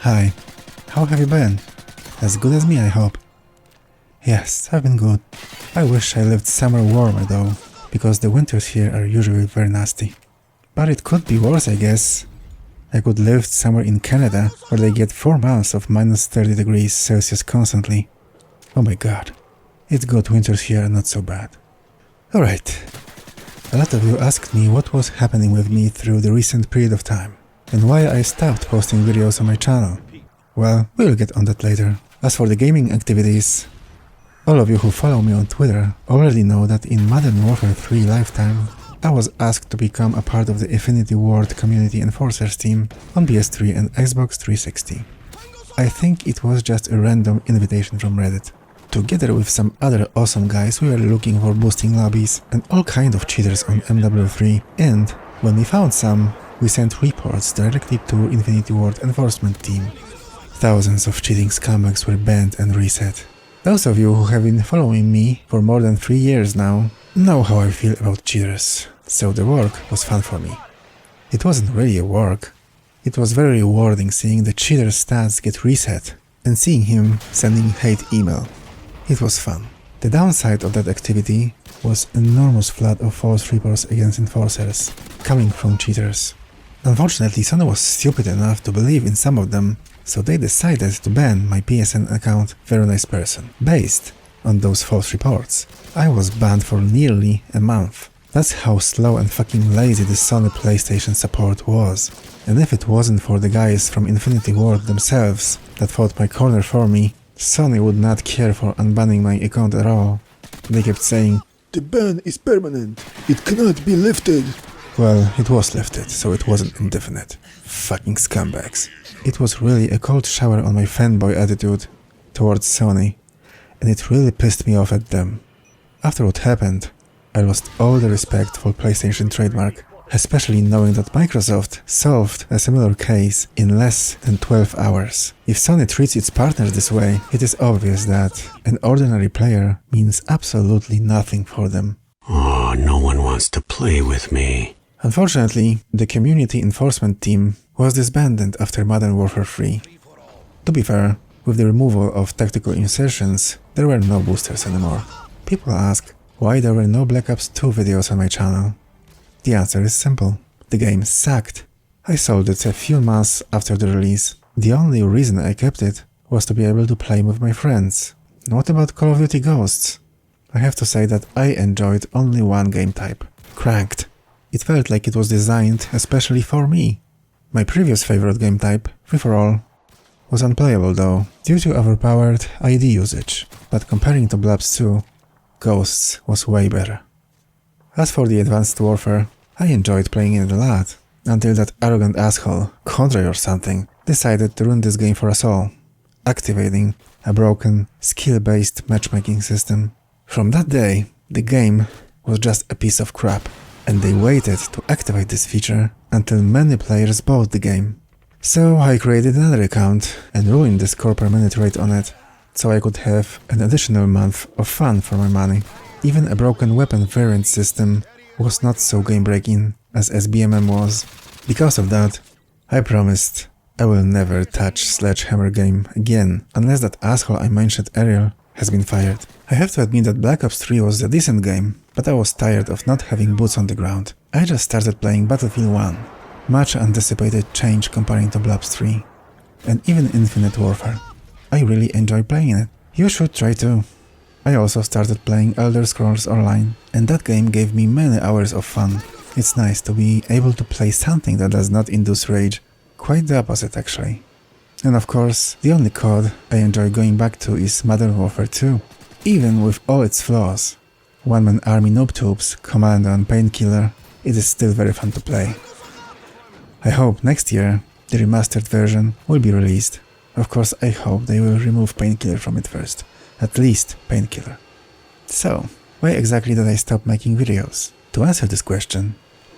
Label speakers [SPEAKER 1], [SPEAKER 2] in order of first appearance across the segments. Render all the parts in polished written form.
[SPEAKER 1] Hi, how have you been? As good as me, I hope. Yes, I've been good. I wish I lived somewhere warmer though, because the winters here are usually very nasty. But it could be worse, I guess. I could live somewhere in Canada where they get 4 months of minus 30 degrees Celsius constantly. Oh my god. It's good winters here and not so bad. Alright. A lot of you asked me what was happening with me through the recent period of time, and why I stopped posting videos on my channel. Well, we'll get on that later. As for the gaming activities, all of you who follow me on Twitter already know that in Modern Warfare 3 Lifetime, I was asked to become a part of the Infinity Ward Community Enforcers team on PS3 and Xbox 360. I think it was just a random invitation from Reddit. Together with some other awesome guys, we were looking for boosting lobbies and all kind of cheaters on MW3, and when we found some, we sent reports directly to Infinity Ward Enforcement team. Thousands of cheating scumbags were banned and reset. Those of you who have been following me for more than 3 years now know how I feel about cheaters, so the work was fun for me. It wasn't really a work. It was very rewarding seeing the cheater's stats get reset and seeing him sending hate email. It was fun. The downside of that activity was an enormous flood of false reports against enforcers, coming from cheaters. Unfortunately, Sony was stupid enough to believe in some of them, so they decided to ban my PSN account Very Nice Person. Based on those false reports, I was banned for nearly a month. That's how slow and fucking lazy the Sony PlayStation support was. And if it wasn't for the guys from Infinity Ward themselves that fought my corner for me, Sony would not care for unbanning my account at all. They kept saying, "The ban is permanent, it cannot be lifted." Well, it was lifted, so it wasn't indefinite. Fucking scumbags. It was really a cold shower on my fanboy attitude towards Sony, and it really pissed me off at them. After what happened, I lost all the respect for PlayStation trademark, especially knowing that Microsoft solved a similar case in less than 12 hours. If Sony treats its partners this way, it is obvious that an ordinary player means absolutely nothing for them.
[SPEAKER 2] Oh, no one wants to play with me.
[SPEAKER 1] Unfortunately, the community enforcement team was disbanded after Modern Warfare 3. To be fair, with the removal of tactical insertions, there were no boosters anymore. People ask why there were no Black Ops 2 videos on my channel. The answer is simple. The game sucked. I sold it a few months after the release. The only reason I kept it was to be able to play with my friends. What about Call of Duty Ghosts? I have to say that I enjoyed only one game type, Cranked. It felt like it was designed especially for me. My previous favorite game type, free-for-all, was unplayable though, due to overpowered ID usage, but comparing to Blaps 2, Ghosts was way better. As for the Advanced Warfare, I enjoyed playing it a lot, until that arrogant asshole, Condrey or something, decided to ruin this game for us all, activating a broken, skill-based matchmaking system. From that day, the game was just a piece of crap, and they waited to activate this feature until many players bought the game. So I created another account and ruined the score per minute rate on it, so I could have an additional month of fun for my money. Even a broken weapon variant system was not so game-breaking as SBMM was. Because of that, I promised I will never touch Sledgehammer game again, unless that asshole I mentioned earlier has been fired. I have to admit that Black Ops 3 was a decent game, but I was tired of not having boots on the ground. I just started playing Battlefield 1, much anticipated change comparing to Blaps 3, and even Infinite Warfare. I really enjoy playing it. You should try too. I also started playing Elder Scrolls Online, and that game gave me many hours of fun. It's nice to be able to play something that does not induce rage. Quite the opposite actually. And of course, the only COD I enjoy going back to is Modern Warfare 2. Even with all its flaws, one-man army noob tubes, Commando and Painkiller, it is still very fun to play. I hope next year the remastered version will be released. Of course, I hope they will remove Painkiller from it first. At least Painkiller. So, why exactly did I stop making videos? To answer this question,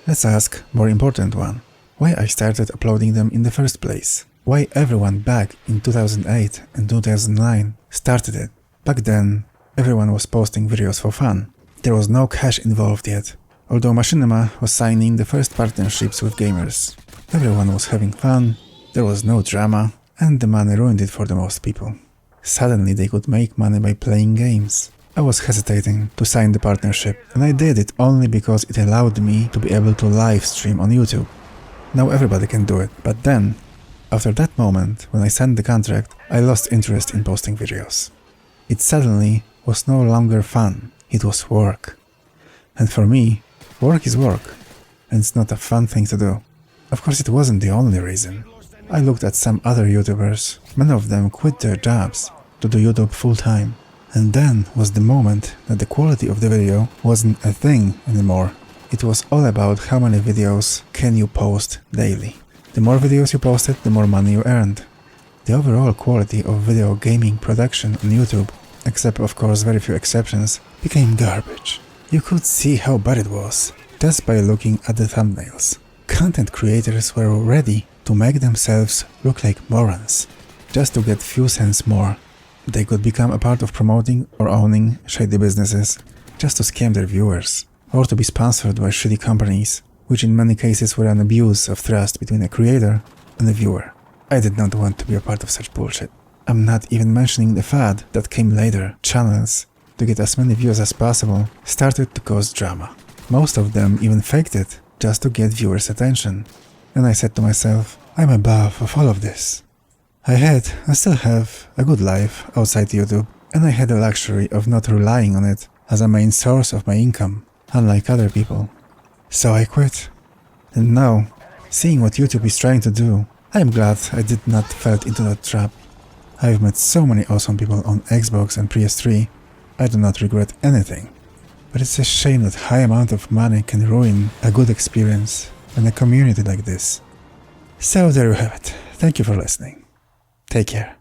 [SPEAKER 1] let's ask a more important one. Why I started uploading them in the first place? Why everyone back in 2008 and 2009 started it? Back then, everyone was posting videos for fun. There was no cash involved yet, although Machinima was signing the first partnerships with gamers. Everyone was having fun, there was no drama, and the money ruined it for the most people. Suddenly they could make money by playing games. I was hesitating to sign the partnership, and I did it only because it allowed me to be able to live stream on YouTube. Now everybody can do it, but then, after that moment, when I signed the contract, I lost interest in posting videos. It suddenly was no longer fun, it was work. And for me, work is work, and it's not a fun thing to do. Of course, it wasn't the only reason. I looked at some other YouTubers, many of them quit their jobs to do YouTube full-time. And then was the moment that the quality of the video wasn't a thing anymore. It was all about how many videos can you post daily. The more videos you posted, the more money you earned. The overall quality of video gaming production on YouTube, except of course very few exceptions, became garbage. You could see how bad it was, just by looking at the thumbnails. Content creators were ready to make themselves look like morons, just to get few cents more. They could become a part of promoting or owning shady businesses, just to scam their viewers, or to be sponsored by shitty companies, which in many cases were an abuse of trust between a creator and a viewer. I did not want to be a part of such bullshit. I'm not even mentioning the fad that came later. Channels, to get as many views as possible, started to cause drama. Most of them even faked it, just to get viewers' attention. And I said to myself, I'm above of all of this. I had, and still have, a good life outside YouTube, and I had the luxury of not relying on it as a main source of my income, unlike other people. So I quit. And now, seeing what YouTube is trying to do, I am glad I did not fall into that trap. I've met so many awesome people on Xbox and PS3, I do not regret anything. But it's a shame that high amount of money can ruin a good experience and a community like this. So there you have it. Thank you for listening. Take care.